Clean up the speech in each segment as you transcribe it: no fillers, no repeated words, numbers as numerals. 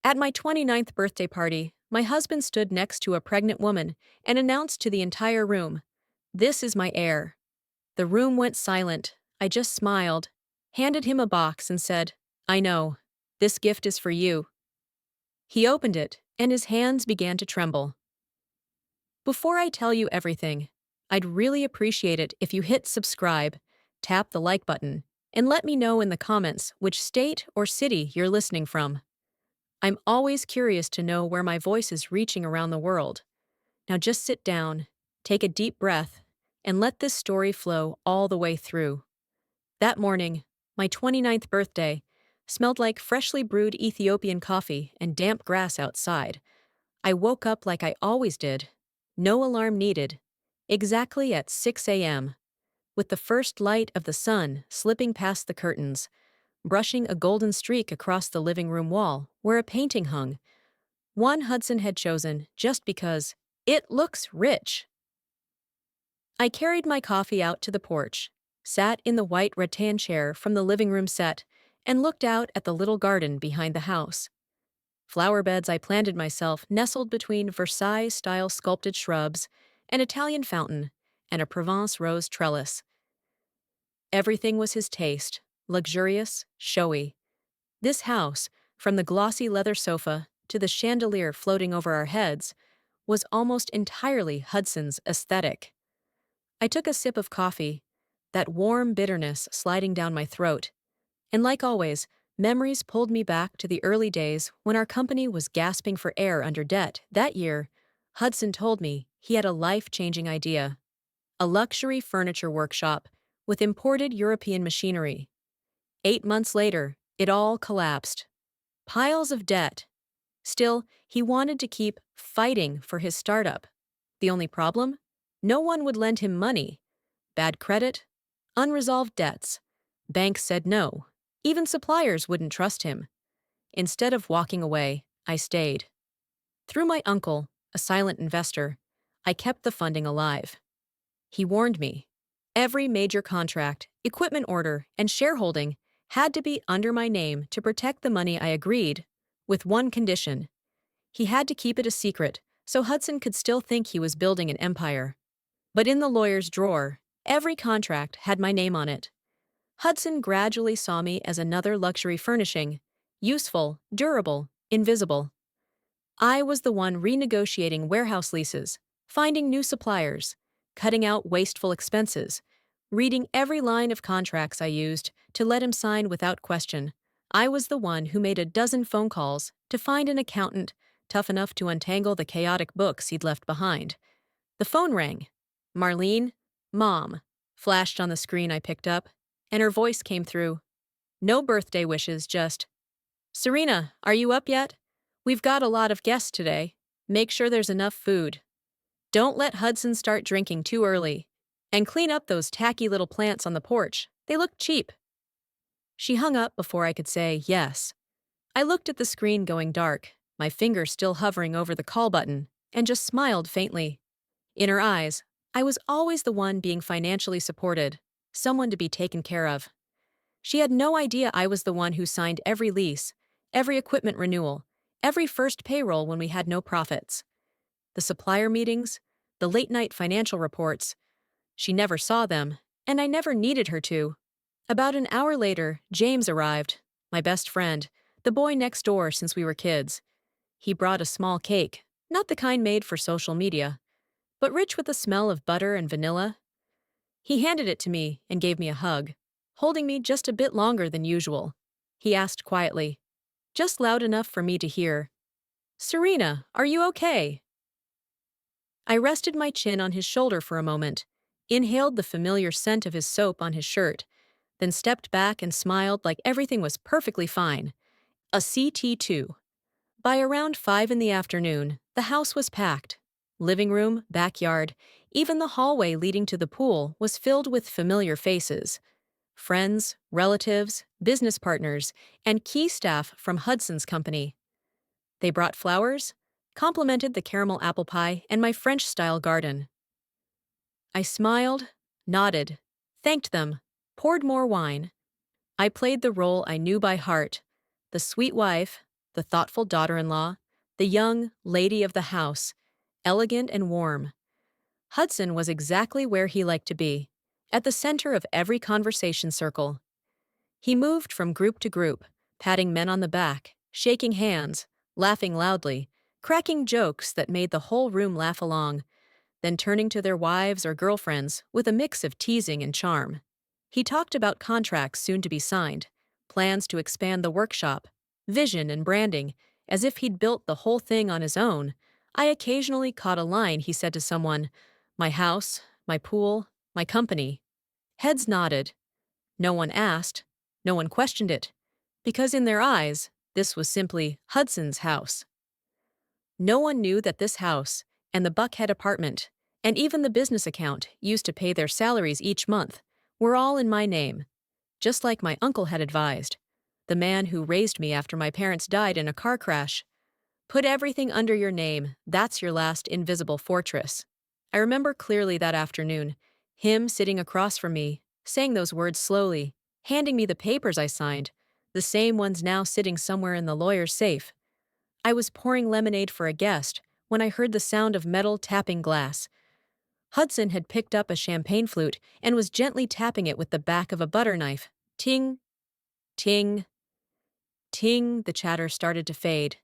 At my 29th birthday party, my husband stood next to a pregnant woman and announced to the entire room, "This is my heir." The room went silent. I just smiled, handed him a box, and said, "I know. This gift is for you." He opened it, and his hands began to tremble. Before I tell you everything, I'd really appreciate it if you hit subscribe, tap the like button, and let me know in the comments which state or city you're listening from. I'm always curious to know where my voice is reaching around the world. Now just sit down, take a deep breath, and let this story flow all the way through. That morning, my 29th birthday, smelled like freshly brewed Ethiopian coffee and damp grass outside. I woke up like I always did. No alarm needed. Exactly at 6 a.m., with the first light of the sun slipping past the curtains, brushing a golden streak across the living room wall where a painting hung. One Hudson had chosen just because it looks rich. I carried my coffee out to the porch, sat in the white rattan chair from the living room set, and looked out at the little garden behind the house. Flower beds I planted myself nestled between Versailles-style sculpted shrubs, an Italian fountain, and a Provence rose trellis. Everything was his taste, luxurious, showy. This house, from the glossy leather sofa to the chandelier floating over our heads, was almost entirely Hudson's aesthetic. I took a sip of coffee, that warm bitterness sliding down my throat, and like always, memories pulled me back to the early days when our company was gasping for air under debt. That year, Hudson told me he had a life-changing idea: a luxury furniture workshop with imported European machinery. 8 months later, it all collapsed. Piles of debt. Still, he wanted to keep fighting for his startup. The only problem? No one would lend him money. Bad credit, unresolved debts. Banks said no. Even suppliers wouldn't trust him. Instead of walking away, I stayed. Through my uncle, a silent investor, I kept the funding alive. He warned me. Every major contract, equipment order, and shareholding had to be under my name to protect the money I agreed, with one condition. He had to keep it a secret so Hudson could still think he was building an empire. But in the lawyer's drawer, every contract had my name on it. Hudson gradually saw me as another luxury furnishing, useful, durable, invisible. I was the one renegotiating warehouse leases, finding new suppliers, cutting out wasteful expenses, reading every line of contracts I used to let him sign without question. I was the one who made a dozen phone calls to find an accountant tough enough to untangle the chaotic books he'd left behind. The phone rang. "Marlene, Mom," flashed on the screen I picked up, and her voice came through. No birthday wishes, just, "Serena, are you up yet? We've got a lot of guests today. Make sure there's enough food. Don't let Hudson start drinking too early. And clean up those tacky little plants on the porch. They look cheap." She hung up before I could say yes. I looked at the screen going dark, my finger still hovering over the call button, and just smiled faintly. In her eyes, I was always the one being financially supported, someone to be taken care of. She had no idea I was the one who signed every lease, every equipment renewal, every first payroll when we had no profits. The supplier meetings, the late-night financial reports. She never saw them, and I never needed her to. About an hour later, James arrived, my best friend, the boy next door since we were kids. He brought a small cake, not the kind made for social media, but rich with the smell of butter and vanilla. He handed it to me and gave me a hug, holding me just a bit longer than usual. He asked quietly, just loud enough for me to hear, "Serena, are you okay?" I rested my chin on his shoulder for a moment, inhaled the familiar scent of his soap on his shirt, then stepped back and smiled like everything was perfectly fine. A CT2. By around 5 in the afternoon, the house was packed. Living room, backyard, even the hallway leading to the pool was filled with familiar faces. Friends, relatives, business partners, and key staff from Hudson's company. They brought flowers, complimented the caramel apple pie and my French-style garden. I smiled, nodded, thanked them, poured more wine. I played the role I knew by heart, the sweet wife, the thoughtful daughter-in-law, the young lady of the house, elegant and warm. Hudson was exactly where he liked to be, at the center of every conversation circle. He moved from group to group, patting men on the back, shaking hands, laughing loudly, cracking jokes that made the whole room laugh along, then turning to their wives or girlfriends with a mix of teasing and charm. He talked about contracts soon to be signed, plans to expand the workshop, vision and branding, as if he'd built the whole thing on his own. I occasionally caught a line he said to someone, "My house, my pool, my company." Heads nodded. No one asked, no one questioned it, because in their eyes, this was simply Hudson's house. No one knew that this house, and the Buckhead apartment, and even the business account used to pay their salaries each month, were all in my name, just like my uncle had advised, the man who raised me after my parents died in a car crash. Put everything under your name, that's your last invisible fortress. I remember clearly that afternoon, him sitting across from me, saying those words slowly, handing me the papers I signed, the same ones now sitting somewhere in the lawyer's safe. I was pouring lemonade for a guest when I heard the sound of metal tapping glass. Hudson had picked up a champagne flute and was gently tapping it with the back of a butter knife. Ting, ting, ting, the chatter started to fade.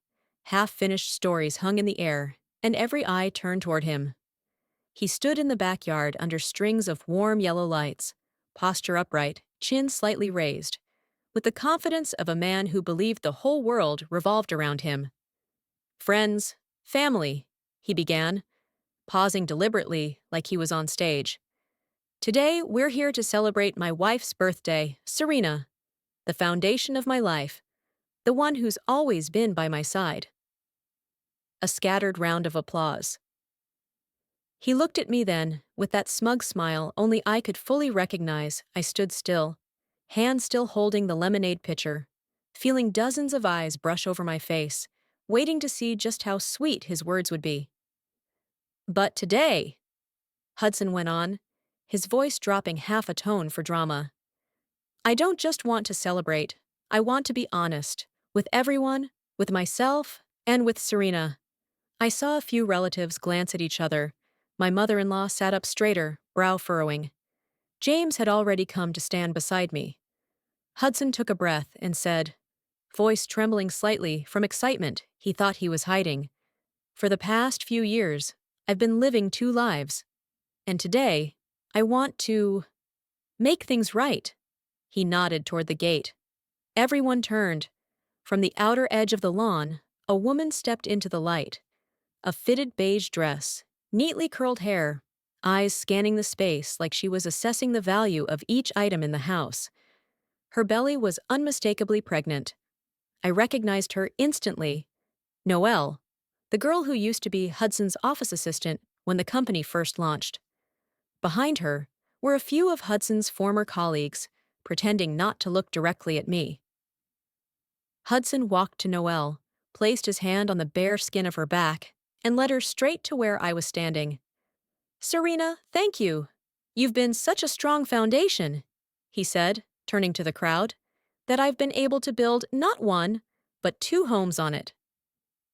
Half-finished stories hung in the air, and every eye turned toward him. He stood in the backyard under strings of warm yellow lights, posture upright, chin slightly raised, with the confidence of a man who believed the whole world revolved around him. "Friends, family," he began, pausing deliberately like he was on stage. "Today, we're here to celebrate my wife's birthday, Serena, the foundation of my life, the one who's always been by my side." A scattered round of applause. He looked at me then, with that smug smile only I could fully recognize. I stood still, hand still holding the lemonade pitcher, feeling dozens of eyes brush over my face, waiting to see just how sweet his words would be. "But today," Hudson went on, his voice dropping half a tone for drama, "I don't just want to celebrate, I want to be honest, with everyone, with myself, and with Serena." I saw a few relatives glance at each other. My mother-in-law sat up straighter, brow furrowing. James had already come to stand beside me. Hudson took a breath and said, voice trembling slightly from excitement he thought he was hiding, "For the past few years, I've been living two lives. And today, I want to make things right." He nodded toward the gate. Everyone turned. From the outer edge of the lawn, a woman stepped into the light. A fitted beige dress, neatly curled hair, eyes scanning the space like she was assessing the value of each item in the house. Her belly was unmistakably pregnant. I recognized her instantly. Noelle, the girl who used to be Hudson's office assistant when the company first launched. Behind her were a few of Hudson's former colleagues, pretending not to look directly at me. Hudson walked to Noelle, placed his hand on the bare skin of her back, and led her straight to where I was standing. "Serena, thank you. You've been such a strong foundation," he said, turning to the crowd, "that I've been able to build not one, but two homes on it."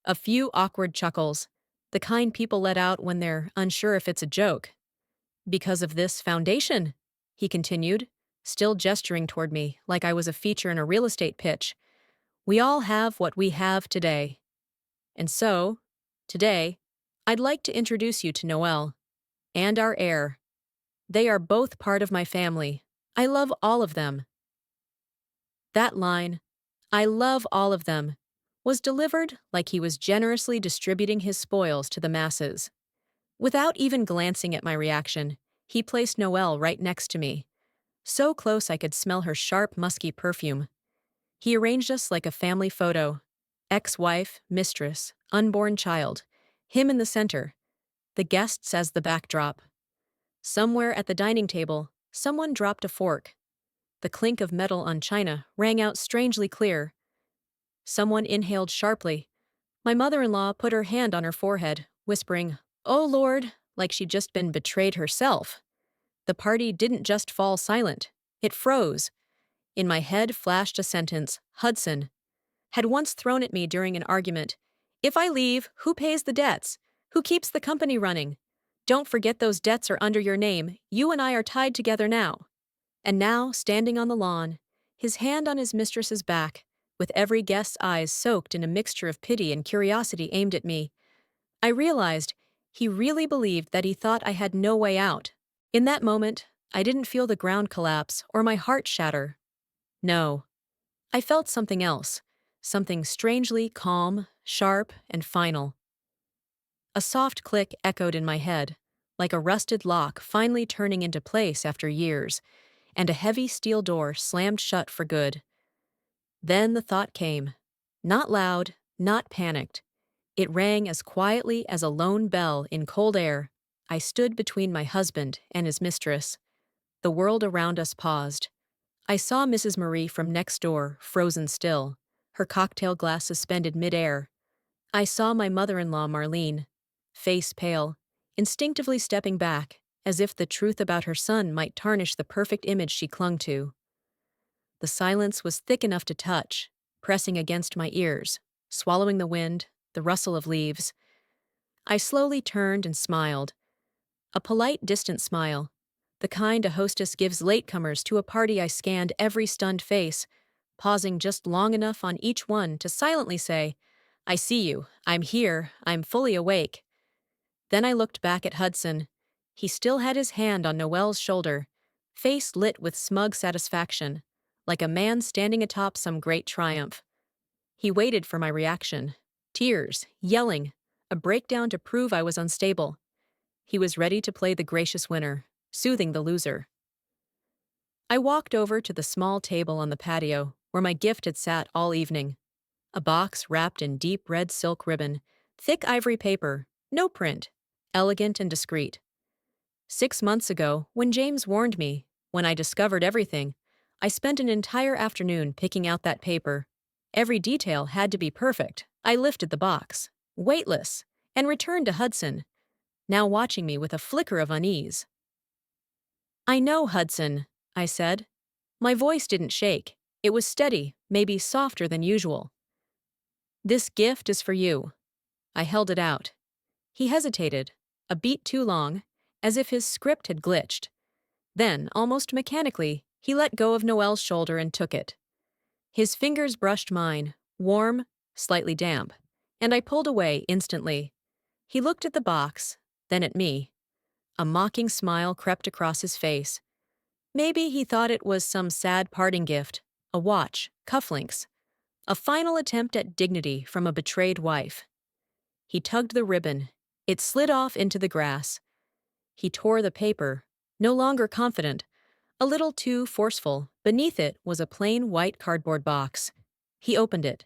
A few awkward chuckles, the kind people let out when they're unsure if it's a joke. "Because of this foundation," he continued, still gesturing toward me like I was a feature in a real estate pitch, "we all have what we have today. And so, today, I'd like to introduce you to Noelle and our heir. They are both part of my family. I love all of them." That line, "I love all of them," was delivered like he was generously distributing his spoils to the masses. Without even glancing at my reaction, he placed Noelle right next to me, so close I could smell her sharp, musky perfume. He arranged us like a family photo. Ex-wife, mistress, unborn child, him in the center, the guests as the backdrop. Somewhere at the dining table, someone dropped a fork. The clink of metal on china rang out strangely clear. Someone inhaled sharply. My mother-in-law put her hand on her forehead, whispering, "Oh Lord," like she'd just been betrayed herself. The party didn't just fall silent. It froze. In my head flashed a sentence, "Hudson." had once thrown at me during an argument. If I leave, who pays the debts? Who keeps the company running? Don't forget those debts are under your name. You and I are tied together now. And now, standing on the lawn, his hand on his mistress's back, with every guest's eyes soaked in a mixture of pity and curiosity aimed at me, I realized he really believed that he thought I had no way out. In that moment, I didn't feel the ground collapse or my heart shatter. No, I felt something else, something strangely calm, sharp, and final. A soft click echoed in my head, like a rusted lock finally turning into place after years, and a heavy steel door slammed shut for good. Then the thought came. Not loud, not panicked. It rang as quietly as a lone bell in cold air. I stood between my husband and his mistress. The world around us paused. I saw Mrs. Marie from next door, frozen still, her cocktail glass suspended midair. I saw my mother-in-law, Marlene, face pale, instinctively stepping back, as if the truth about her son might tarnish the perfect image she clung to. The silence was thick enough to touch, pressing against my ears, swallowing the wind, the rustle of leaves. I slowly turned and smiled. A polite, distant smile, the kind a hostess gives latecomers to a party. I scanned every stunned face, pausing just long enough on each one to silently say, "I see you. I'm here. I'm fully awake." Then I looked back at Hudson. He still had his hand on Noelle's shoulder, face lit with smug satisfaction, like a man standing atop some great triumph. He waited for my reaction. Tears, yelling, a breakdown to prove I was unstable. He was ready to play the gracious winner, soothing the loser. I walked over to the small table on the patio where my gift had sat all evening. A box wrapped in deep red silk ribbon, thick ivory paper, no print, elegant and discreet. 6 months ago, when James warned me, when I discovered everything, I spent an entire afternoon picking out that paper. Every detail had to be perfect. I lifted the box, weightless, and returned to Hudson, now watching me with a flicker of unease. "I know, Hudson," I said. My voice didn't shake. It was steady, maybe softer than usual. "This gift is for you." I held it out. He hesitated, a beat too long, as if his script had glitched. Then, almost mechanically, he let go of Noelle's shoulder and took it. His fingers brushed mine, warm, slightly damp, and I pulled away instantly. He looked at the box, then at me. A mocking smile crept across his face. Maybe he thought it was some sad parting gift, a watch, cufflinks, a final attempt at dignity from a betrayed wife. He tugged the ribbon. It slid off into the grass. He tore the paper, no longer confident, a little too forceful. Beneath it was a plain white cardboard box. He opened it.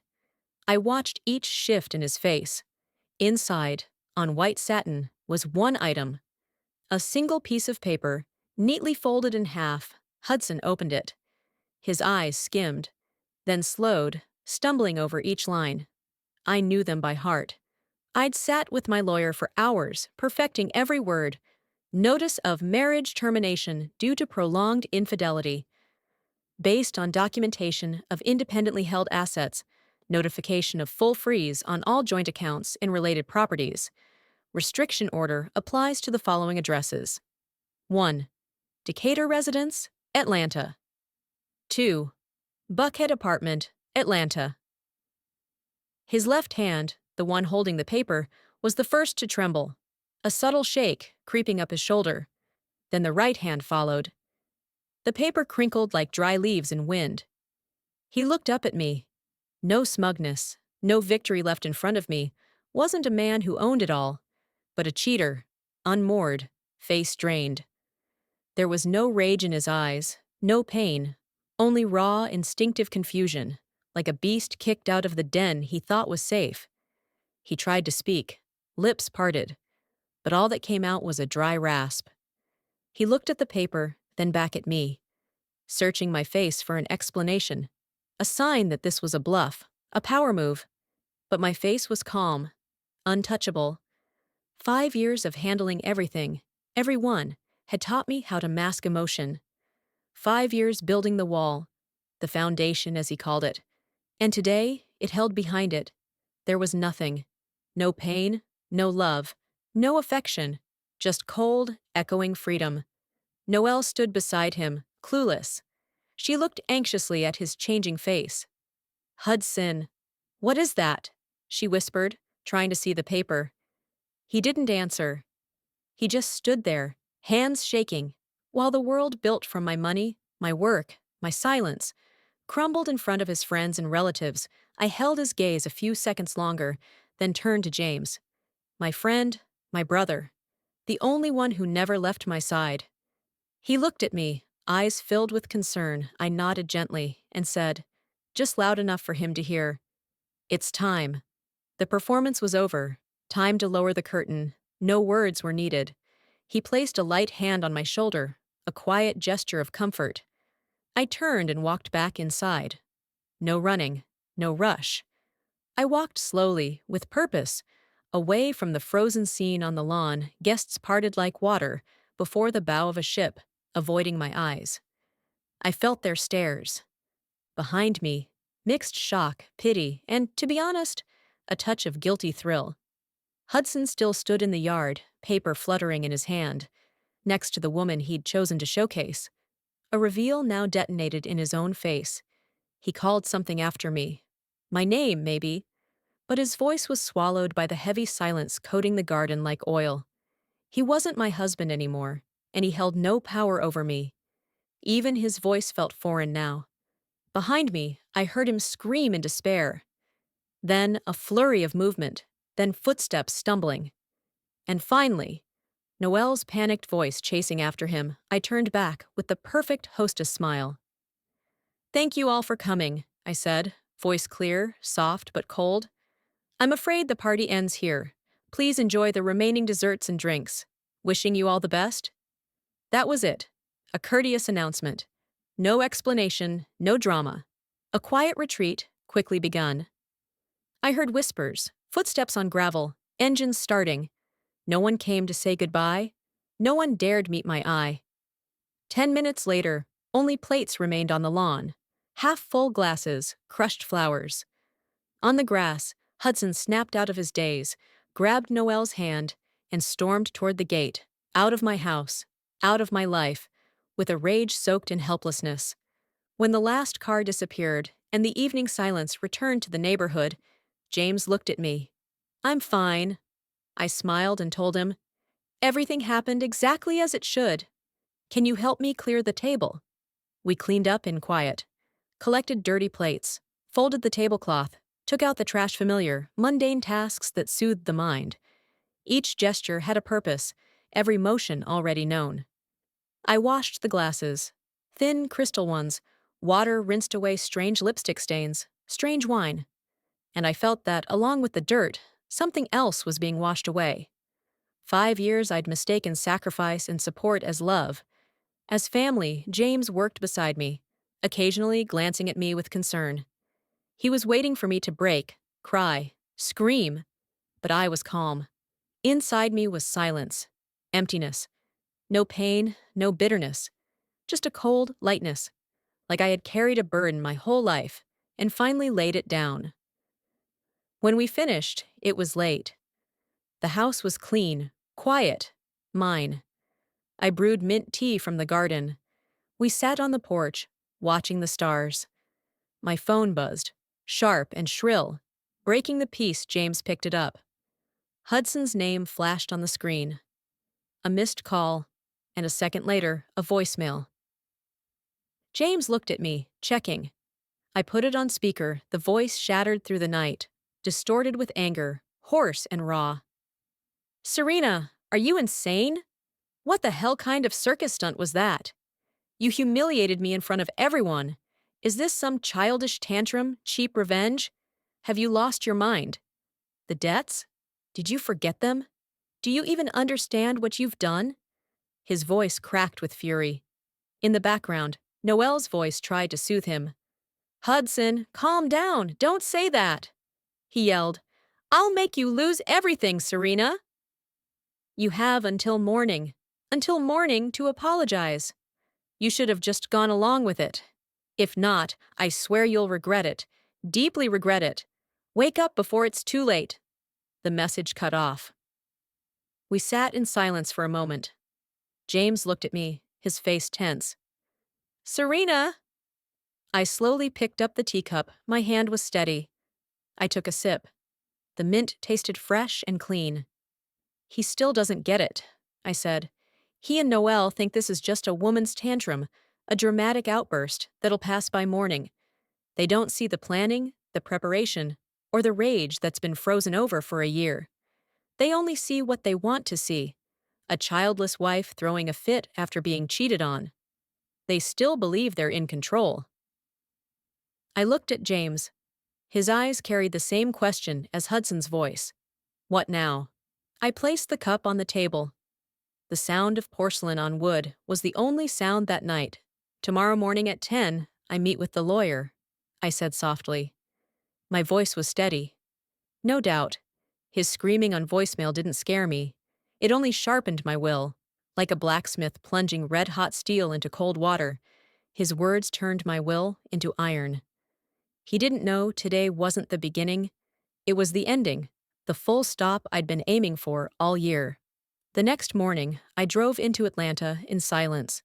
I watched each shift in his face. Inside, on white satin, was one item. A single piece of paper, neatly folded in half. Hudson opened it. His eyes skimmed, then slowed, stumbling over each line. I knew them by heart. I'd sat with my lawyer for hours, perfecting every word. Notice of marriage termination due to prolonged infidelity. Based on documentation of independently held assets, notification of full freeze on all joint accounts and related properties. Restriction order applies to the following addresses. 1. Decatur Residence, Atlanta. 2. Buckhead Apartment, Atlanta. His left hand, the one holding the paper, was the first to tremble, a subtle shake creeping up his shoulder. Then the right hand followed. The paper crinkled like dry leaves in wind. He looked up at me. No smugness, no victory left in front of me. Wasn't a man who owned it all, but a cheater, unmoored, face drained. There was no rage in his eyes, no pain, only raw, instinctive confusion, like a beast kicked out of the den he thought was safe. He tried to speak, lips parted, but all that came out was a dry rasp. He looked at the paper, then back at me, searching my face for an explanation, a sign that this was a bluff, a power move. But my face was calm, untouchable. 5 years of handling everything, everyone, had taught me how to mask emotion. 5 years building the wall, the foundation as he called it. And today, it held behind it. There was nothing. No pain, no love, no affection, just cold, echoing freedom. Noelle stood beside him, clueless. She looked anxiously at his changing face. Hudson. What is that? She whispered, trying to see the paper. He didn't answer. He just stood there, hands shaking, while the world built from my money, my work, my silence, crumbled in front of his friends and relatives. I held his gaze a few seconds longer, then turned to James. My friend, my brother, the only one who never left my side. He looked at me, eyes filled with concern. I nodded gently and said, just loud enough for him to hear, "It's time." The performance was over. Time to lower the curtain. No words were needed. He placed a light hand on my shoulder, a quiet gesture of comfort. I turned and walked back inside. No running, no rush. I walked slowly, with purpose, away from the frozen scene on the lawn. Guests parted like water before the bow of a ship, avoiding my eyes. I felt their stares. Behind me, mixed shock, pity, and, to be honest, a touch of guilty thrill. Hudson still stood in the yard, paper fluttering in his hand, next to the woman he'd chosen to showcase. A reveal now detonated in his own face. He called something after me. My name, maybe. But his voice was swallowed by the heavy silence coating the garden like oil. He wasn't my husband anymore, and he held no power over me. Even his voice felt foreign now. Behind me, I heard him scream in despair. Then a flurry of movement, then footsteps stumbling. And finally, Noelle's panicked voice chasing after him. I turned back with the perfect hostess smile. "Thank you all for coming," I said, voice clear, soft but cold. "I'm afraid the party ends here. Please enjoy the remaining desserts and drinks. Wishing you all the best." That was it. A courteous announcement. No explanation, no drama. A quiet retreat, quickly begun. I heard whispers, footsteps on gravel, engines starting. No one came to say goodbye. No one dared meet my eye. 10 minutes later, only plates remained on the lawn. Half-full glasses, crushed flowers. On the grass, Hudson snapped out of his daze, grabbed Noelle's hand, and stormed toward the gate, out of my house, out of my life, with a rage soaked in helplessness. When the last car disappeared and the evening silence returned to the neighborhood, James looked at me. "I'm fine." I smiled and told him, "Everything happened exactly as it should. Can you help me clear the table?" We cleaned up in quiet, collected dirty plates, folded the tablecloth, took out the trash, familiar, mundane tasks that soothed the mind. Each gesture had a purpose, every motion already known. I washed the glasses, thin crystal ones. Water rinsed away strange lipstick stains, strange wine. And I felt that, along with the dirt, something else was being washed away. 5 years I'd mistaken sacrifice and support as love. As family, James worked beside me, occasionally glancing at me with concern. He was waiting for me to break, cry, scream, but I was calm. Inside me was silence, emptiness. No pain, no bitterness, just a cold lightness, like I had carried a burden my whole life and finally laid it down. When we finished, it was late. The house was clean, quiet, mine. I brewed mint tea from the garden. We sat on the porch, watching the stars. My phone buzzed, sharp and shrill. Breaking the peace, James picked it up. Hudson's name flashed on the screen. A missed call, and a second later, a voicemail. James looked at me, checking. I put it on speaker, the voice shattered through the night, distorted with anger, hoarse and raw. "Serena, are you insane? What the hell kind of circus stunt was that? You humiliated me in front of everyone. Is this some childish tantrum, cheap revenge? Have you lost your mind? The debts? Did you forget them? Do you even understand what you've done?" His voice cracked with fury. In the background, Noelle's voice tried to soothe him. "Hudson, calm down, don't say that," he yelled. "I'll make you lose everything, Serena." "You have until morning to apologize. You should have just gone along with it. If not, I swear you'll regret it, deeply regret it. Wake up before it's too late. The message cut off. We sat in silence for a moment. James looked at me, his face tense. Serena! I slowly picked up the teacup. My hand was steady. I took a sip. The mint tasted fresh and clean. He still doesn't get it, I said. He and Noelle think this is just a woman's tantrum, a dramatic outburst that'll pass by morning. They don't see the planning, the preparation, or the rage that's been frozen over for a year. They only see what they want to see. A childless wife throwing a fit after being cheated on. They still believe they're in control. I looked at James. His eyes carried the same question as Hudson's voice. What now? I placed the cup on the table. The sound of porcelain on wood was the only sound that night. Tomorrow morning at 10, I meet with the lawyer, I said softly. My voice was steady. No doubt. His screaming on voicemail didn't scare me. It only sharpened my will. Like a blacksmith plunging red-hot steel into cold water, his words turned my will into iron. He didn't know today wasn't the beginning. It was the ending, the full stop I'd been aiming for all year. The next morning, I drove into Atlanta in silence.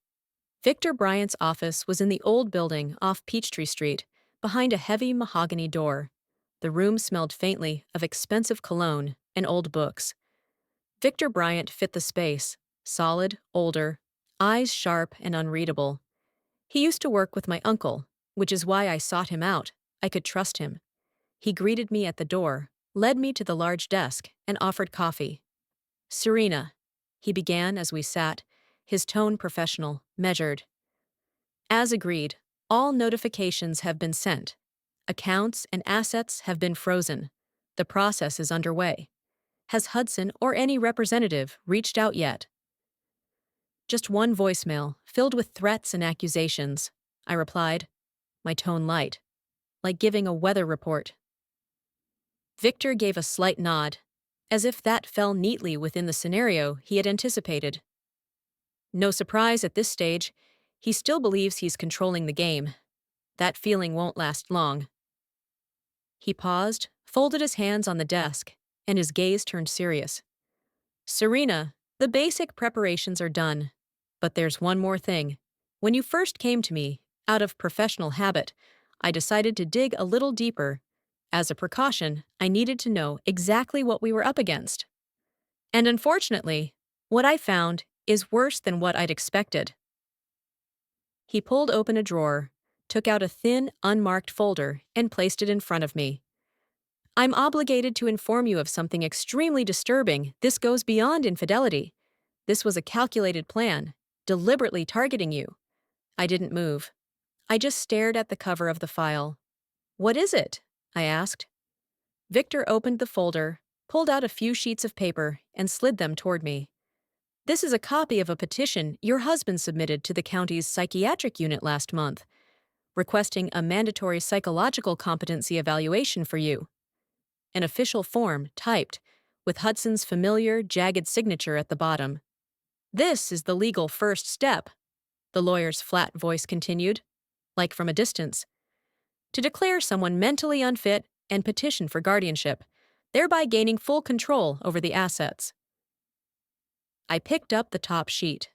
Victor Bryant's office was in the old building off Peachtree Street, behind a heavy mahogany door. The room smelled faintly of expensive cologne and old books. Victor Bryant fit the space, solid, older, eyes sharp and unreadable. He used to work with my uncle, which is why I sought him out. I could trust him. He greeted me at the door, led me to the large desk, and offered coffee. Serena, he began as we sat, his tone professional, measured. As agreed, all notifications have been sent. Accounts and assets have been frozen. The process is underway. Has Hudson or any representative reached out yet? Just one voicemail, filled with threats and accusations, I replied, my tone light, like giving a weather report. Victor gave a slight nod, as if that fell neatly within the scenario he had anticipated. No surprise at this stage, he still believes he's controlling the game. That feeling won't last long. He paused, folded his hands on the desk, and his gaze turned serious. Serena, the basic preparations are done. But there's one more thing. When you first came to me, out of professional habit, I decided to dig a little deeper. As a precaution, I needed to know exactly what we were up against. And unfortunately, what I found is worse than what I'd expected. He pulled open a drawer, took out a thin, unmarked folder, and placed it in front of me. I'm obligated to inform you of something extremely disturbing. This goes beyond infidelity. This was a calculated plan, deliberately targeting you. I didn't move. I just stared at the cover of the file. What is it? I asked. Victor opened the folder, pulled out a few sheets of paper, and slid them toward me. This is a copy of a petition your husband submitted to the county's psychiatric unit last month, requesting a mandatory psychological competency evaluation for you. An official form, typed, with Hudson's familiar, jagged signature at the bottom. This is the legal first step, the lawyer's flat voice continued, like from a distance, to declare someone mentally unfit and petition for guardianship, thereby gaining full control over the assets. I picked up the top sheet.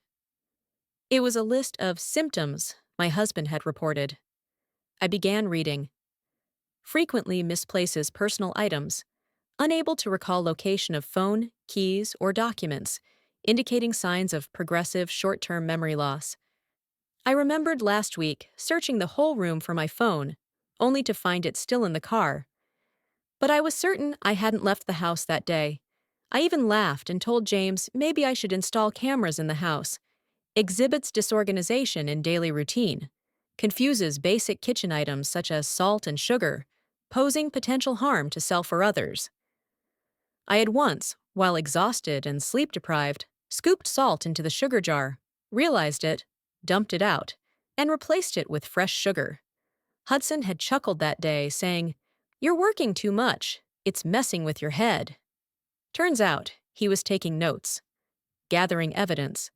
It was a list of symptoms my husband had reported. I began reading. Frequently misplaces personal items, unable to recall location of phone, keys, or documents, indicating signs of progressive short-term memory loss. I remembered last week searching the whole room for my phone, only to find it still in the car. But I was certain I hadn't left the house that day. I even laughed and told James maybe I should install cameras in the house. Exhibits disorganization in daily routine. Confuses basic kitchen items such as salt and sugar, posing potential harm to self or others. I had once, while exhausted and sleep-deprived, scooped salt into the sugar jar, realized it, dumped it out, and replaced it with fresh sugar. Hudson had chuckled that day, saying, "You're working too much. It's messing with your head." Turns out, he was taking notes, gathering evidence.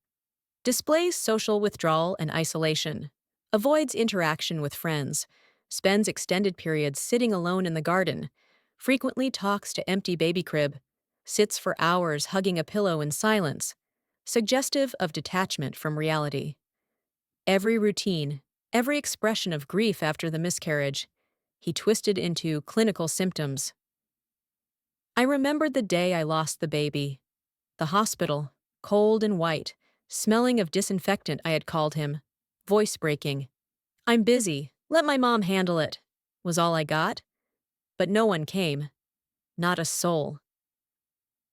Displays social withdrawal and isolation, avoids interaction with friends, spends extended periods sitting alone in the garden, frequently talks to empty baby crib, sits for hours hugging a pillow in silence, suggestive of detachment from reality. Every routine, every expression of grief after the miscarriage, he twisted into clinical symptoms. I remembered the day I lost the baby. The hospital, cold and white, smelling of disinfectant I had called him, voice breaking. "I'm busy, let my mom handle it," was all I got. But no one came, not a soul.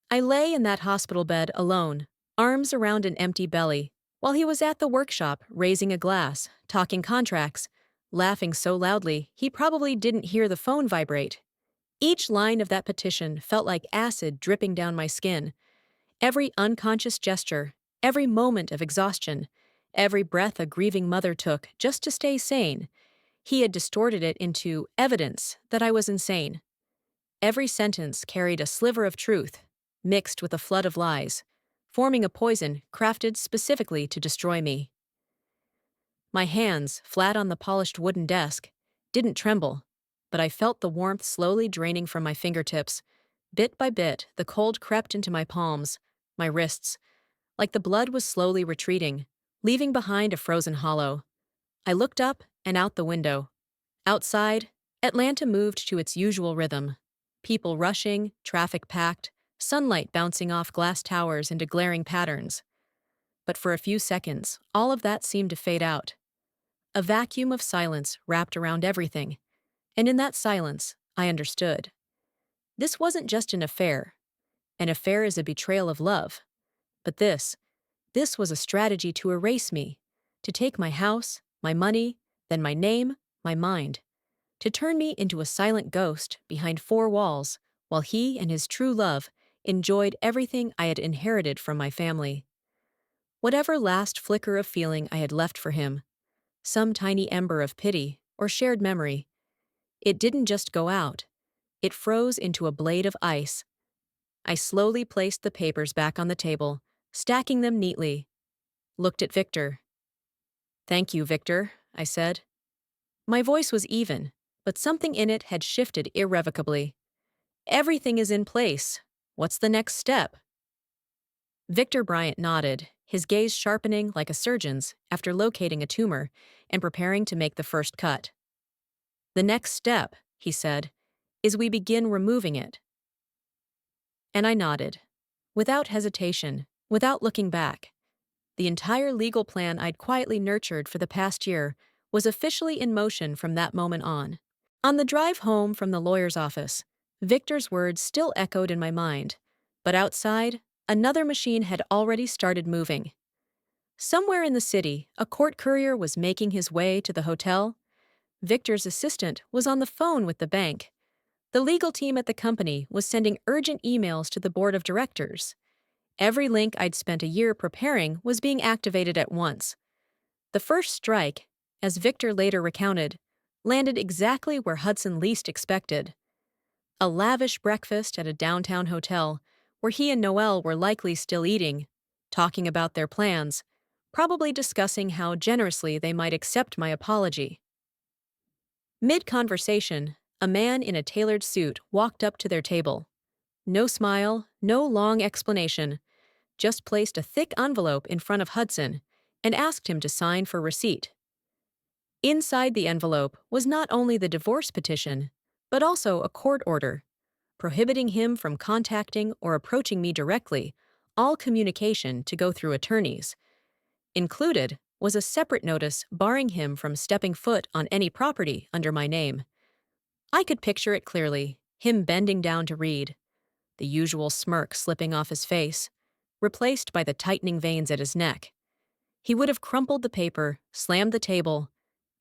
I lay in that hospital bed alone, arms around an empty belly, while he was at the workshop raising a glass, talking contracts, laughing so loudly he probably didn't hear the phone vibrate. Each line of that petition felt like acid dripping down my skin. Every unconscious gesture, every moment of exhaustion, every breath a grieving mother took just to stay sane, he had distorted it into evidence that I was insane. Every sentence carried a sliver of truth, mixed with a flood of lies, forming a poison crafted specifically to destroy me. My hands, flat on the polished wooden desk, didn't tremble, but I felt the warmth slowly draining from my fingertips. Bit by bit, the cold crept into my palms, my wrists, like the blood was slowly retreating, leaving behind a frozen hollow. I looked up and out the window. Outside, Atlanta moved to its usual rhythm. People rushing, traffic packed, sunlight bouncing off glass towers into glaring patterns. But for a few seconds, all of that seemed to fade out. A vacuum of silence wrapped around everything, and in that silence, I understood. This wasn't just an affair. An affair is a betrayal of love. But this was a strategy to erase me, to take my house, my money, then my name, my mind, to turn me into a silent ghost behind four walls, while he and his true love enjoyed everything I had inherited from my family. Whatever last flicker of feeling I had left for him, some tiny ember of pity or shared memory, it didn't just go out. It froze into a blade of ice. I slowly placed the papers back on the table, stacking them neatly. Looked at Victor. "Thank you, Victor," I said. My voice was even, but something in it had shifted irrevocably. "Everything is in place. What's the next step?" Victor Bryant nodded, his gaze sharpening like a surgeon's after locating a tumor and preparing to make the first cut. "The next step," he said, "is we begin removing it." And I nodded, without hesitation, without looking back. The entire legal plan I'd quietly nurtured for the past year was officially in motion from that moment on. On the drive home from the lawyer's office, Victor's words still echoed in my mind, but outside, another machine had already started moving. Somewhere in the city, a court courier was making his way to the hotel. Victor's assistant was on the phone with the bank. The legal team at the company was sending urgent emails to the board of directors. Every link I'd spent a year preparing was being activated at once. The first strike, as Victor later recounted, landed exactly where Hudson least expected. A lavish breakfast at a downtown hotel, where he and Noelle were likely still eating, talking about their plans, probably discussing how generously they might accept my apology. Mid-conversation, a man in a tailored suit walked up to their table. No smile, no long explanation, just placed a thick envelope in front of Hudson and asked him to sign for receipt. Inside the envelope was not only the divorce petition, but also a court order, prohibiting him from contacting or approaching me directly, all communication to go through attorneys. Included was a separate notice barring him from stepping foot on any property under my name. I could picture it clearly, him bending down to read, the usual smirk slipping off his face, replaced by the tightening veins at his neck. He would have crumpled the paper, slammed the table,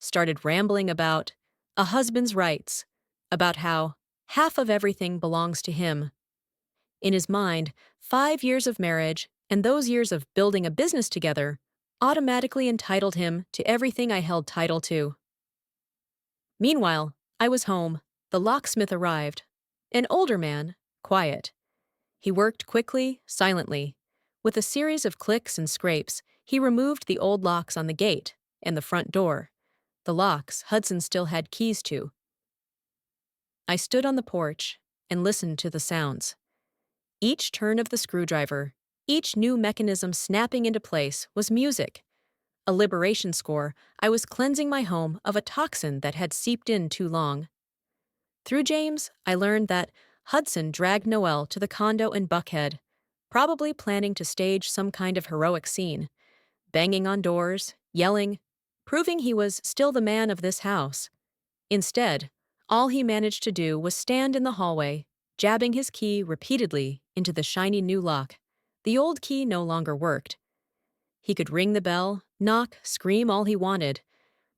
started rambling about a husband's rights, about how half of everything belongs to him. In his mind, 5 years of marriage and those years of building a business together automatically entitled him to everything I held title to. Meanwhile, I was home. The locksmith arrived. An older man, quiet. He worked quickly, silently. With a series of clicks and scrapes, he removed the old locks on the gate and the front door. The locks Hudson still had keys to. I stood on the porch, and listened to the sounds. Each turn of the screwdriver, each new mechanism snapping into place was music. A liberation score. I was cleansing my home of a toxin that had seeped in too long. Through James, I learned that Hudson dragged Noelle to the condo in Buckhead, probably planning to stage some kind of heroic scene, banging on doors, yelling, proving he was still the man of this house. Instead, all he managed to do was stand in the hallway, jabbing his key repeatedly into the shiny new lock. The old key no longer worked. He could ring the bell, knock, scream all he wanted,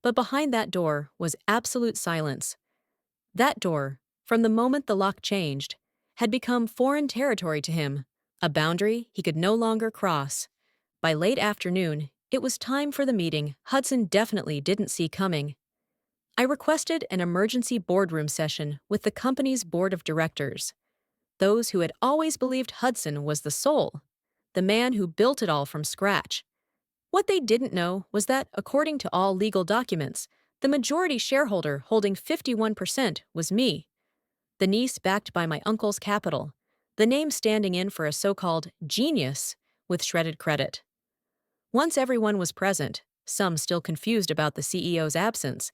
but behind that door was absolute silence. That door, from the moment the lock changed, had become foreign territory to him, a boundary he could no longer cross. By late afternoon, it was time for the meeting Hudson definitely didn't see coming. I requested an emergency boardroom session with the company's board of directors, those who had always believed Hudson was the soul, the man who built it all from scratch. What they didn't know was that, according to all legal documents, the majority shareholder holding 51% was me, the niece backed by my uncle's capital, the name standing in for a so-called genius with shredded credit. Once everyone was present, some still confused about the CEO's absence,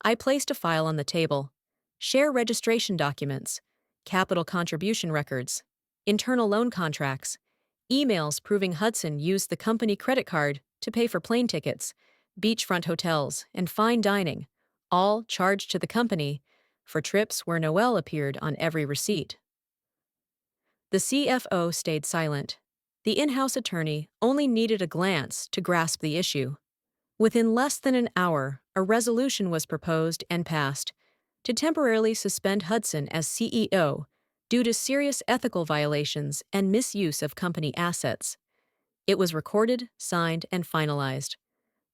I placed a file on the table: share registration documents, capital contribution records, internal loan contracts, emails proving Hudson used the company credit card to pay for plane tickets, beachfront hotels, and fine dining, all charged to the company for trips where Noelle appeared on every receipt. The CFO stayed silent. The in-house attorney only needed a glance to grasp the issue. Within less than an hour, a resolution was proposed and passed to temporarily suspend Hudson as CEO due to serious ethical violations and misuse of company assets. It was recorded, signed, and finalized.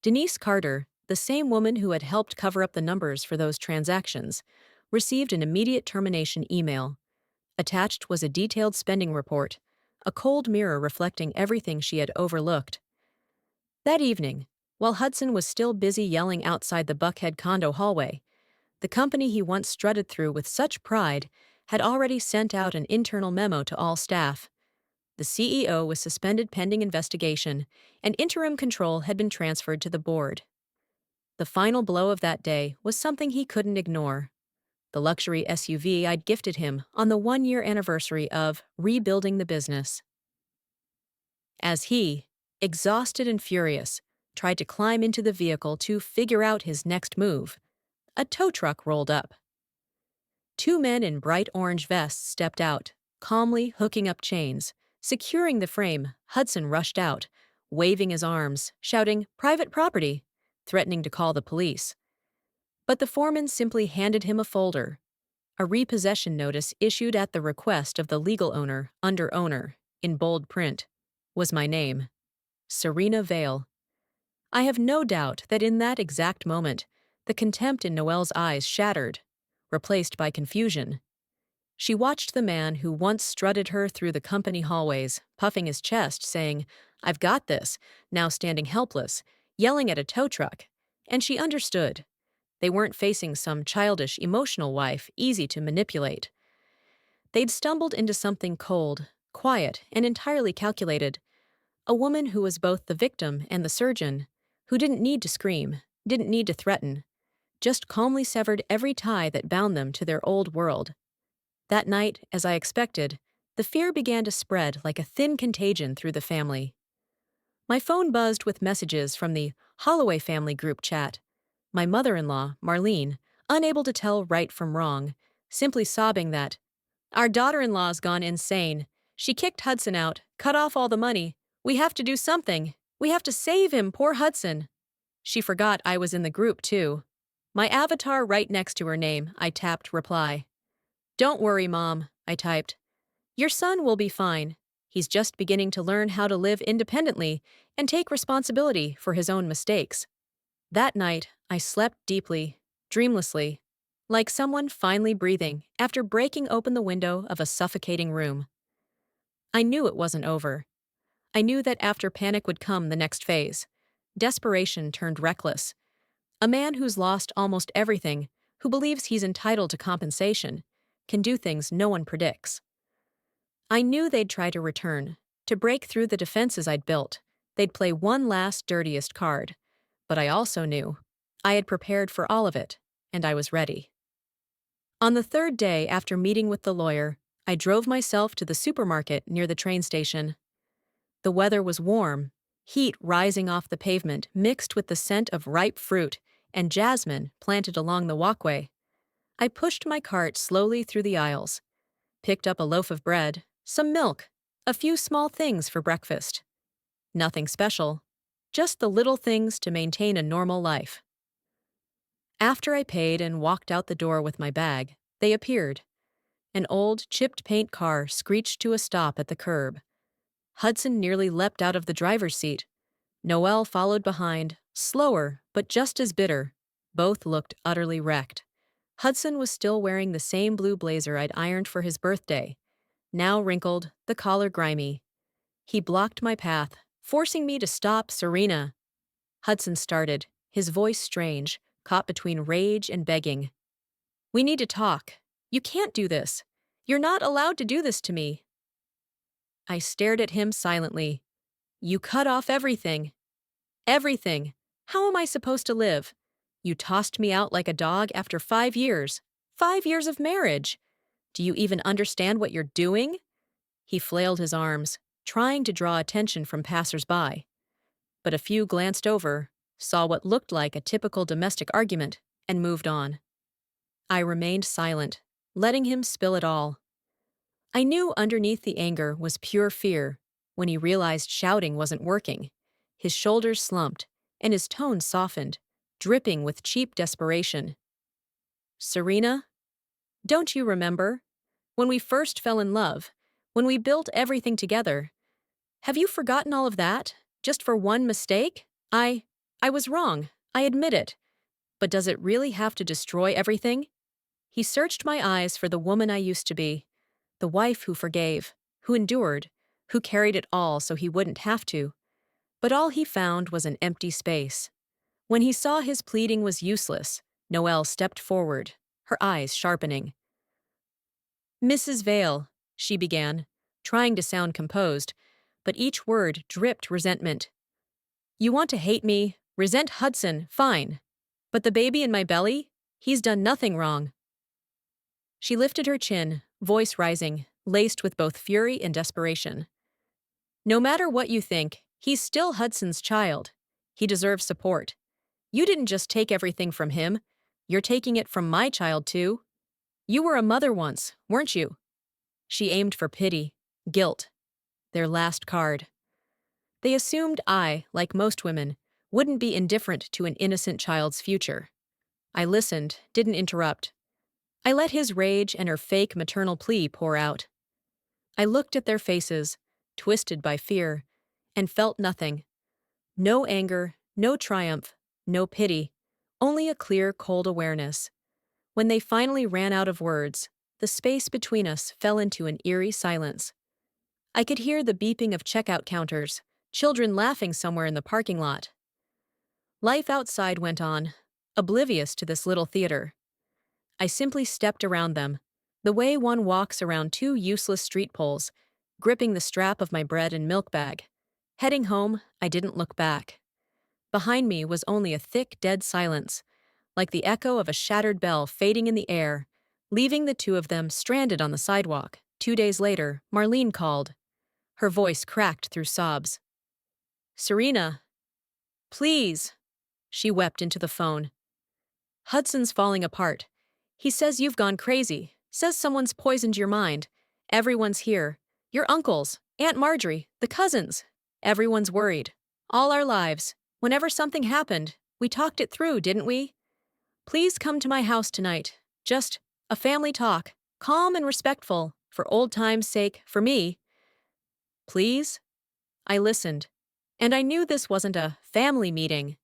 Denise Carter, the same woman who had helped cover up the numbers for those transactions, received an immediate termination email. Attached was a detailed spending report, a cold mirror reflecting everything she had overlooked. That evening, while Hudson was still busy yelling outside the Buckhead condo hallway, the company he once strutted through with such pride had already sent out an internal memo to all staff. The CEO was suspended pending investigation, and interim control had been transferred to the board. The final blow of that day was something he couldn't ignore: the luxury SUV I'd gifted him on the 1-year anniversary of rebuilding the business. As he, exhausted and furious, tried to climb into the vehicle to figure out his next move, a tow truck rolled up. 2 men in bright orange vests stepped out, calmly hooking up chains. Securing the frame, Hudson rushed out, waving his arms, shouting, "Private property," threatening to call the police. But the foreman simply handed him a folder. A repossession notice issued at the request of the legal owner, under owner, in bold print, was my name: Serena Vale. I have no doubt that in that exact moment, the contempt in Noelle's eyes shattered, replaced by confusion. She watched the man who once strutted her through the company hallways, puffing his chest, saying, "I've got this," now standing helpless, yelling at a tow truck, and she understood. They weren't facing some childish, emotional wife, easy to manipulate. They'd stumbled into something cold, quiet, and entirely calculated. A woman who was both the victim and the surgeon, who didn't need to scream, didn't need to threaten, just calmly severed every tie that bound them to their old world. That night, as I expected, the fear began to spread like a thin contagion through the family. My phone buzzed with messages from the Holloway family group chat. My mother-in-law, Marlene, unable to tell right from wrong, simply sobbing that, "Our daughter-in-law's gone insane. She kicked Hudson out, cut off all the money. We have to do something. We have to save him, poor Hudson." She forgot I was in the group, too. My avatar right next to her name, I tapped reply. "Don't worry, Mom," I typed. "Your son will be fine. He's just beginning to learn how to live independently and take responsibility for his own mistakes." That night, I slept deeply, dreamlessly, like someone finally breathing after breaking open the window of a suffocating room. I knew it wasn't over. I knew that after panic would come the next phase. Desperation turned reckless. A man who's lost almost everything, who believes he's entitled to compensation, can do things no one predicts. I knew they'd try to return, to break through the defenses I'd built. They'd play one last dirtiest card. But I also knew I had prepared for all of it, and I was ready. On the third day after meeting with the lawyer, I drove myself to the supermarket near the train station. The weather was warm, heat rising off the pavement mixed with the scent of ripe fruit and jasmine planted along the walkway. I pushed my cart slowly through the aisles, picked up a loaf of bread, some milk, a few small things for breakfast. Nothing special, just the little things to maintain a normal life. After I paid and walked out the door with my bag, they appeared. An old, chipped paint car screeched to a stop at the curb. Hudson nearly leapt out of the driver's seat. Noelle followed behind, slower, but just as bitter. Both looked utterly wrecked. Hudson was still wearing the same blue blazer I'd ironed for his birthday, now wrinkled, the collar grimy. He blocked my path, forcing me to stop. "Serena." Hudson started, his voice strange, caught between rage and begging. "We need to talk. You can't do this. You're not allowed to do this to me." I stared at him silently. "You cut off everything. Everything. How am I supposed to live? You tossed me out like a dog after 5 years. 5 years of marriage. Do you even understand what you're doing?" He flailed his arms, trying to draw attention from passers-by. But a few glanced over, saw what looked like a typical domestic argument, and moved on. I remained silent, letting him spill it all. I knew underneath the anger was pure fear. When he realized shouting wasn't working, his shoulders slumped, and his tone softened, dripping with cheap desperation. "Serena, don't you remember? When we first fell in love, when we built everything together. Have you forgotten all of that, just for one mistake? I was wrong, I admit it. But does it really have to destroy everything?" He searched my eyes for the woman I used to be, the wife who forgave, who endured, who carried it all so he wouldn't have to. But all he found was an empty space. When he saw his pleading was useless, Noelle stepped forward, her eyes sharpening. "Mrs. Vale," she began, trying to sound composed, but each word dripped resentment. "You want to hate me, resent Hudson, fine. But the baby in my belly? He's done nothing wrong." She lifted her chin, voice rising, laced with both fury and desperation. "No matter what you think, he's still Hudson's child. He deserves support. You didn't just take everything from him. You're taking it from my child, too. You were a mother once, weren't you?" She aimed for pity, guilt, their last card. They assumed I, like most women, wouldn't be indifferent to an innocent child's future. I listened, didn't interrupt. I let his rage and her fake maternal plea pour out. I looked at their faces, twisted by fear, and felt nothing. No anger, no triumph, no pity, only a clear, cold awareness. When they finally ran out of words, the space between us fell into an eerie silence. I could hear the beeping of checkout counters, children laughing somewhere in the parking lot. Life outside went on, oblivious to this little theater. I simply stepped around them, the way one walks around two useless street poles, gripping the strap of my bread and milk bag. Heading home, I didn't look back. Behind me was only a thick, dead silence, like the echo of a shattered bell fading in the air, leaving the two of them stranded on the sidewalk. 2 days later, Marlene called. Her voice cracked through sobs. "Serena, please," she wept into the phone. "Hudson's falling apart. He says you've gone crazy, says someone's poisoned your mind. Everyone's here. Your uncles, Aunt Marjorie, the cousins. Everyone's worried. All our lives. Whenever something happened, we talked it through, didn't we? Please come to my house tonight. Just a family talk, calm and respectful, for old time's sake, for me. Please?" I listened, and I knew this wasn't a family meeting.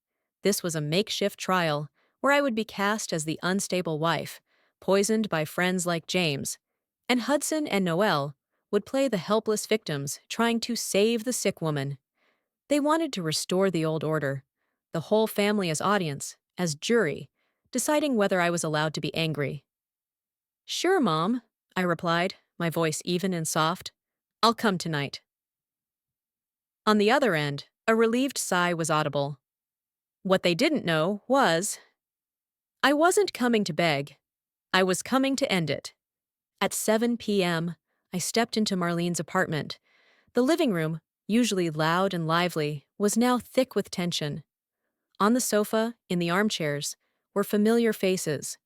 This was a makeshift trial, where I would be cast as the unstable wife, poisoned by friends like James, and Hudson and Noelle would play the helpless victims trying to save the sick woman. They wanted to restore the old order, the whole family as audience, as jury, deciding whether I was allowed to be angry. "Sure, Mom," I replied, my voice even and soft. I'll come tonight. On the other end, a relieved sigh was audible. What they didn't know was, I wasn't coming to beg. I was coming to end it. At 7 p.m., I stepped into Marlene's apartment. The living room, usually loud and lively, was now thick with tension. On the sofa, in the armchairs, were familiar faces.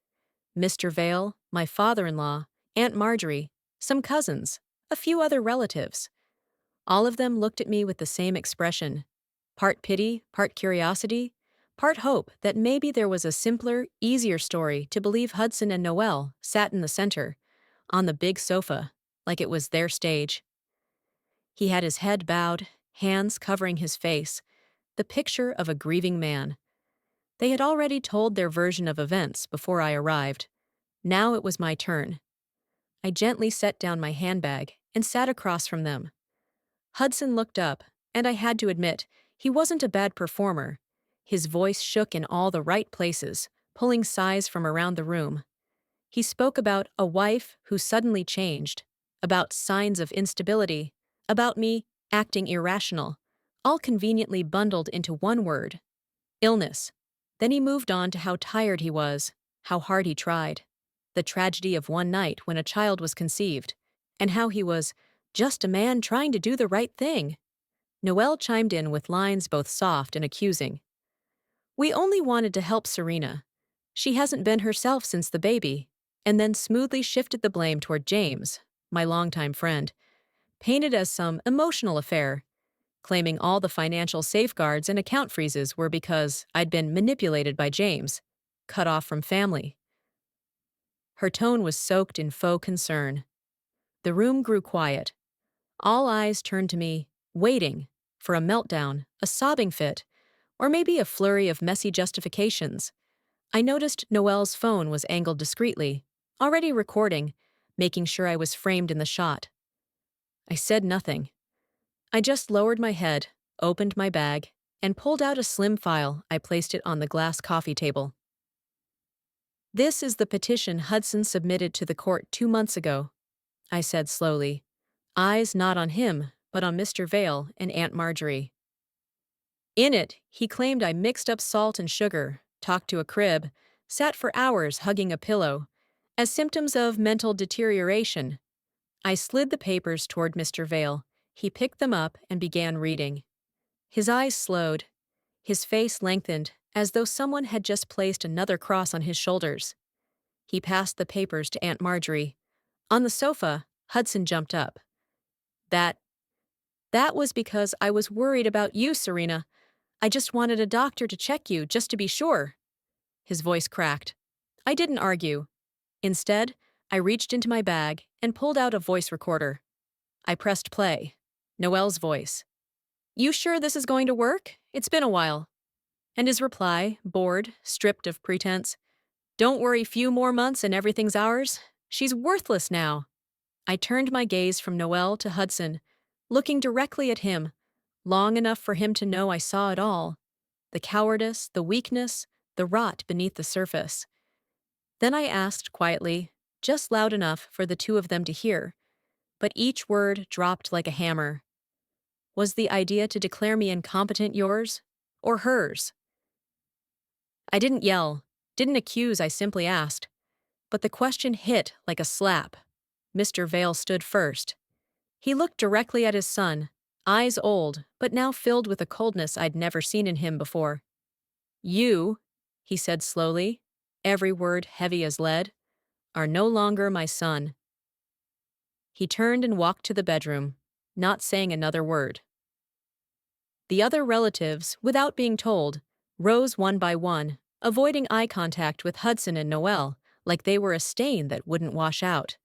Mr. Vale, my father-in-law, Aunt Marjorie, some cousins, a few other relatives. All of them looked at me with the same expression. Part pity, part curiosity, part hope that maybe there was a simpler, easier story to believe Hudson and Noelle sat in the center, on the big sofa, like it was their stage. He had his head bowed, hands covering his face, the picture of a grieving man. They had already told their version of events before I arrived. Now it was my turn. I gently set down my handbag and sat across from them. Hudson looked up, and I had to admit, he wasn't a bad performer. His voice shook in all the right places, pulling sighs from around the room. He spoke about a wife who suddenly changed, about signs of instability, about me acting irrational, all conveniently bundled into one word: illness. Then he moved on to how tired he was, how hard he tried, the tragedy of one night when a child was conceived, and how he was just a man trying to do the right thing. Noelle chimed in with lines both soft and accusing. We only wanted to help Serena. She hasn't been herself since the baby, and then smoothly shifted the blame toward James, my longtime friend, painted as some emotional affair, claiming all the financial safeguards and account freezes were because I'd been manipulated by James, cut off from family. Her tone was soaked in faux concern. The room grew quiet. All eyes turned to me, waiting for a meltdown, a sobbing fit, or maybe a flurry of messy justifications. I noticed Noelle's phone was angled discreetly, already recording, making sure I was framed in the shot. I said nothing. I just lowered my head, opened my bag, and pulled out a slim file. I placed it on the glass coffee table. This is the petition Hudson submitted to the court 2 months ago, I said slowly, eyes not on him, but on Mr. Vale and Aunt Marjorie. In it, he claimed I mixed up salt and sugar, talked to a crib, sat for hours hugging a pillow, as symptoms of mental deterioration. I slid the papers toward Mr. Vale. He picked them up and began reading. His eyes slowed. His face lengthened, as though someone had just placed another cross on his shoulders. He passed the papers to Aunt Marjorie. On the sofa, Hudson jumped up. That was because I was worried about you, Serena. I just wanted a doctor to check you, just to be sure. His voice cracked. I didn't argue. Instead, I reached into my bag and pulled out a voice recorder. I pressed play. Noelle's voice. You sure this is going to work? It's been a while. And his reply, bored, stripped of pretense. Don't worry, few more months and everything's ours. She's worthless now. I turned my gaze from Noelle to Hudson, looking directly at him, long enough for him to know I saw it all. The cowardice, the weakness, the rot beneath the surface. Then I asked quietly, just loud enough for the two of them to hear, but each word dropped like a hammer. Was the idea to declare me incompetent yours, or hers? I didn't yell, didn't accuse, I simply asked. But the question hit like a slap. Mr. Vale stood first. He looked directly at his son, eyes old, but now filled with a coldness I'd never seen in him before. You, he said slowly, every word heavy as lead, are no longer my son. He turned and walked to the bedroom, not saying another word. The other relatives, without being told, rose one by one, avoiding eye contact with Hudson and Noelle, like they were a stain that wouldn't wash out.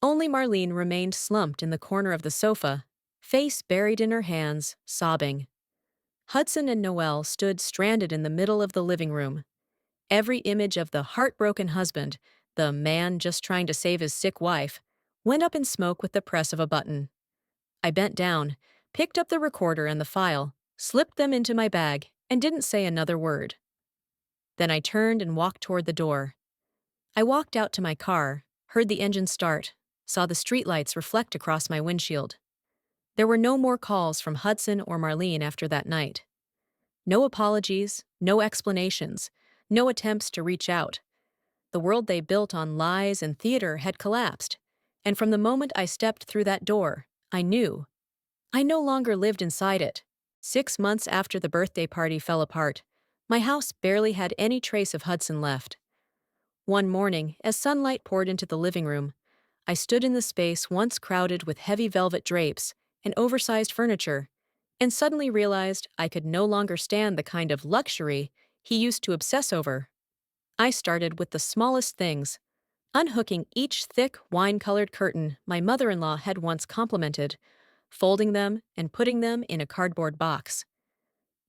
Only Marlene remained slumped in the corner of the sofa, face buried in her hands, sobbing. Hudson and Noelle stood stranded in the middle of the living room. Every image of the heartbroken husband, the man just trying to save his sick wife, went up in smoke with the press of a button. I bent down, picked up the recorder and the file, slipped them into my bag, and didn't say another word. Then I turned and walked toward the door. I walked out to my car, heard the engine start, saw the streetlights reflect across my windshield. There were no more calls from Hudson or Marlene after that night. No apologies, no explanations, no attempts to reach out. The world they built on lies and theater had collapsed, and from the moment I stepped through that door, I knew. I no longer lived inside it. 6 months after the birthday party fell apart, my house barely had any trace of Hudson left. One morning, as sunlight poured into the living room, I stood in the space once crowded with heavy velvet drapes and oversized furniture, and suddenly realized I could no longer stand the kind of luxury he used to obsess over. I started with the smallest things, unhooking each thick, wine-colored curtain my mother-in-law had once complimented, folding them and putting them in a cardboard box.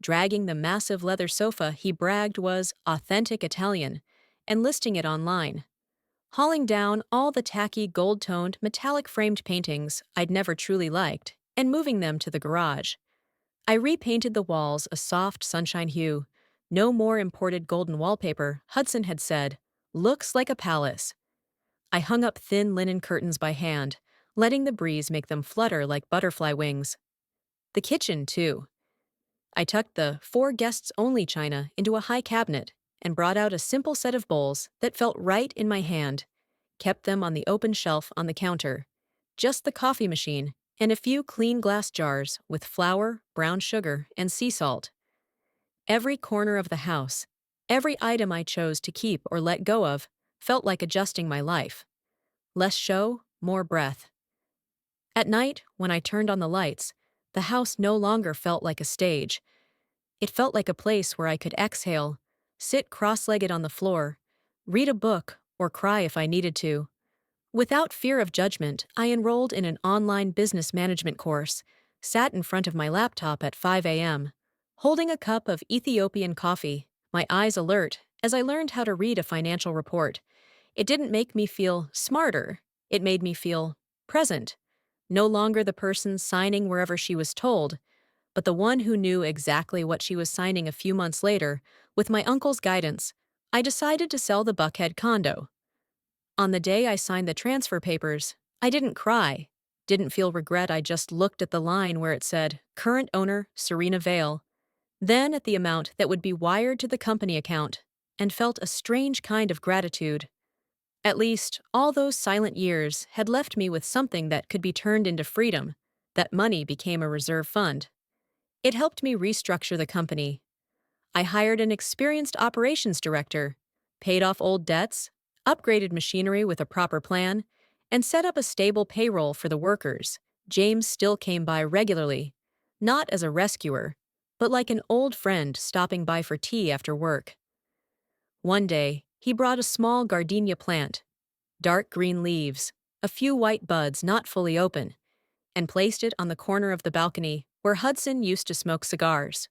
Dragging the massive leather sofa he bragged was authentic Italian, and listing it online. Hauling down all the tacky, gold-toned, metallic-framed paintings I'd never truly liked, and moving them to the garage. I repainted the walls a soft sunshine hue. No more imported golden wallpaper, Hudson had said. Looks like a palace. I hung up thin linen curtains by hand, letting the breeze make them flutter like butterfly wings. The kitchen, too. I tucked the four guests only china into a high cabinet and brought out a simple set of bowls that felt right in my hand, kept them on the open shelf on the counter. Just the coffee machine and a few clean glass jars with flour, brown sugar, and sea salt. Every corner of the house, every item I chose to keep or let go of, felt like adjusting my life. Less show, more breath. At night, when I turned on the lights, the house no longer felt like a stage. It felt like a place where I could exhale, sit cross-legged on the floor, read a book, or cry if I needed to. Without fear of judgment, I enrolled in an online business management course, sat in front of my laptop at 5 a.m., holding a cup of Ethiopian coffee, my eyes alert as I learned how to read a financial report. It didn't make me feel smarter, it made me feel present. No longer the person signing wherever she was told, but the one who knew exactly what she was signing a few months later. With my uncle's guidance, I decided to sell the Buckhead condo. On the day I signed the transfer papers, I didn't cry, didn't feel regret. I just looked at the line where it said, Current owner, Serena Vale, then at the amount that would be wired to the company account, and felt a strange kind of gratitude. At least, all those silent years had left me with something that could be turned into freedom. That money became a reserve fund. It helped me restructure the company. I hired an experienced operations director, paid off old debts, upgraded machinery with a proper plan, and set up a stable payroll for the workers. James still came by regularly, not as a rescuer, but like an old friend stopping by for tea after work. One day, he brought a small gardenia plant, dark green leaves, a few white buds not fully open, and placed it on the corner of the balcony where Hudson used to smoke cigars.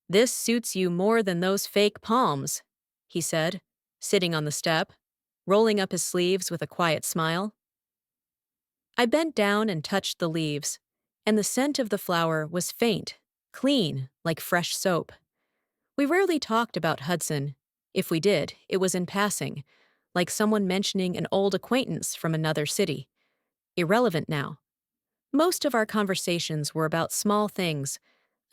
This suits you more than those fake palms, he said, sitting on the step, rolling up his sleeves with a quiet smile. I bent down and touched the leaves, and the scent of the flower was faint, clean, like fresh soap. We rarely talked about Hudson. If we did, it was in passing, like someone mentioning an old acquaintance from another city. Irrelevant now. Most of our conversations were about small things: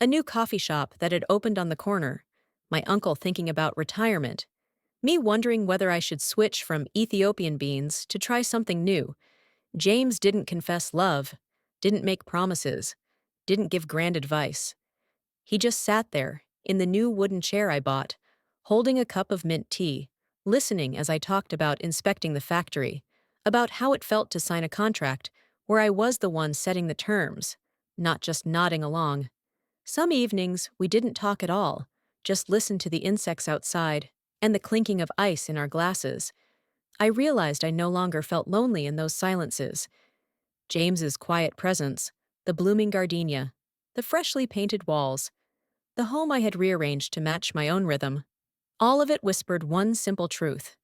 a new coffee shop that had opened on the corner, my uncle thinking about retirement, me wondering whether I should switch from Ethiopian beans to try something new. James didn't confess love, didn't make promises, didn't give grand advice. He just sat there, in the new wooden chair I bought, holding a cup of mint tea, listening as I talked about inspecting the factory, about how it felt to sign a contract where I was the one setting the terms, not just nodding along. Some evenings, we didn't talk at all, just listened to the insects outside and the clinking of ice in our glasses. I realized I no longer felt lonely in those silences. James's quiet presence, the blooming gardenia, the freshly painted walls, the home I had rearranged to match my own rhythm, all of it whispered one simple truth.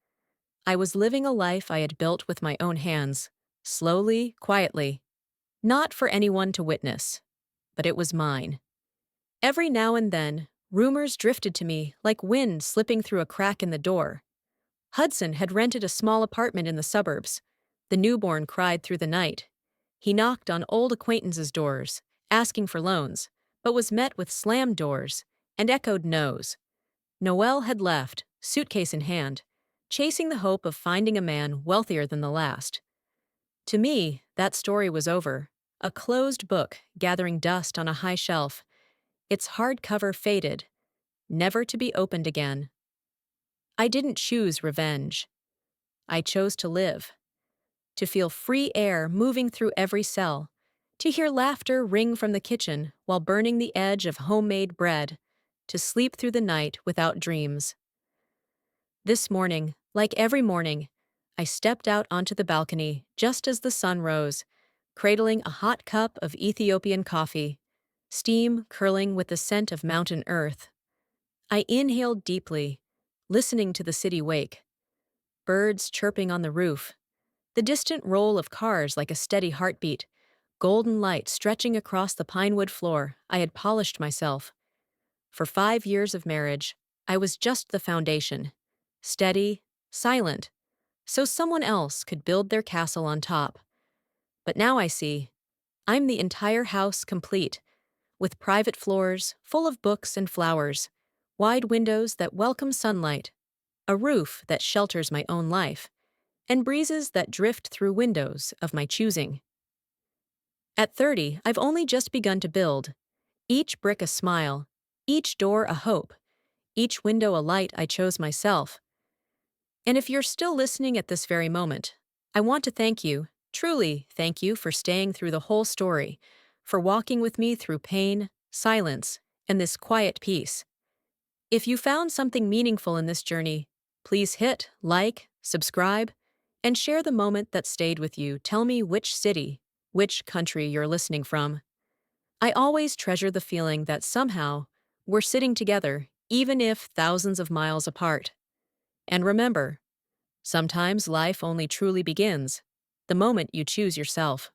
I was living a life I had built with my own hands, slowly, quietly, not for anyone to witness, but it was mine. Every now and then, rumors drifted to me like wind slipping through a crack in the door. Hudson had rented a small apartment in the suburbs. The newborn cried through the night. He knocked on old acquaintances' doors, asking for loans, but was met with slammed doors and echoed no's. Noel had left, suitcase in hand, chasing the hope of finding a man wealthier than the last. To me, that story was over. A closed book gathering dust on a high shelf, its hardcover faded, never to be opened again. I didn't choose revenge. I chose to live, to feel free air moving through every cell, to hear laughter ring from the kitchen while burning the edge of homemade bread, to sleep through the night without dreams. This morning, like every morning, I stepped out onto the balcony just as the sun rose, cradling a hot cup of Ethiopian coffee, steam curling with the scent of mountain earth. I inhaled deeply, listening to the city wake, birds chirping on the roof, the distant roll of cars like a steady heartbeat, golden light stretching across the pinewood floor. I had polished myself. For 5 years of marriage, I was just the foundation, steady, silent, so someone else could build their castle on top. But now I see, I'm the entire house complete, with private floors full of books and flowers, wide windows that welcome sunlight, a roof that shelters my own life, and breezes that drift through windows of my choosing. At 30, I've only just begun to build, each brick a smile, each door a hope, each window a light I chose myself. And if you're still listening at this very moment, I want to thank you, truly thank you for staying through the whole story, for walking with me through pain, silence, and this quiet peace. If you found something meaningful in this journey, please hit like, subscribe, and share the moment that stayed with you. Tell me which city, which country you're listening from. I always treasure the feeling that somehow we're sitting together, even if thousands of miles apart. And remember, sometimes life only truly begins the moment you choose yourself.